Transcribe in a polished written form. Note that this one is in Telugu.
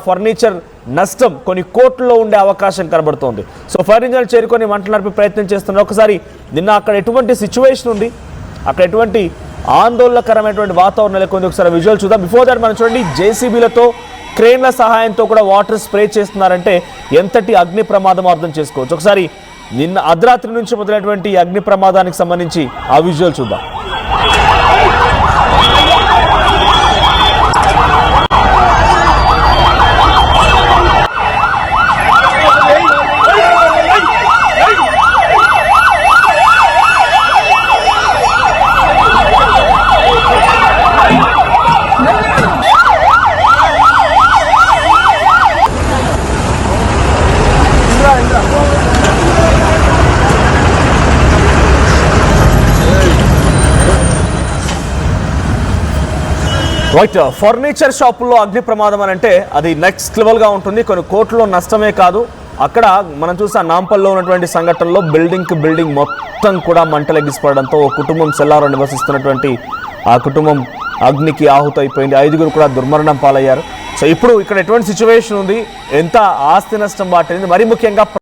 ఫర్నిచర్ నష్టం కొన్ని కోట్లలో ఉండే అవకాశం కనబడుతోంది. సో ఫర్నిచర్ చేరుకొని మంటలు నడిపే ప్రయత్నం చేస్తున్నారు. ఒకసారి నిన్న అక్కడ ఎటువంటి సిచ్యువేషన్ ఉంది, అక్కడ ఎటువంటి ఆందోళనకరమైనటువంటి వాతావరణం నెలకొంది, ఒకసారి విజువల్ చూద్దాం. బిఫోర్ దాట్ మనం చూడండి, జేసీబీలతో క్రేన్ల సహాయంతో కూడా వాటర్ స్ప్రే చేస్తున్నారంటే ఎంతటి అగ్ని ప్రమాదం అర్థం చేసుకోవచ్చు. ఒకసారి నిన్న అర్ధరాత్రి నుంచి మొదలైనటువంటి అగ్ని ప్రమాదానికి సంబంధించి ఆ విజువల్ చూద్దాం. రైట్, ఫర్నిచర్ షాపుల్లో అగ్ని ప్రమాదం అని అంటే అది నెక్స్ట్ లెవెల్గా ఉంటుంది. కొన్ని కోట్లలో నష్టమే కాదు, అక్కడ మనం చూసా నాంపల్లో ఉన్నటువంటి సంఘటనలో బిల్డింగ్ మొత్తం కూడా మంటలు ఎగిసిపడడంతో ఓ కుటుంబం సెల్లార్లో నివసిస్తున్నటువంటి ఆ కుటుంబం అగ్నికి ఆహుతైపోయింది. 5గురు కూడా దుర్మరణం పాలయ్యారు. సో ఇప్పుడు ఇక్కడ ఎటువంటి సిచ్యువేషన్ ఉంది, ఎంత ఆస్తి నష్టం వాటింది, మరీ ముఖ్యంగా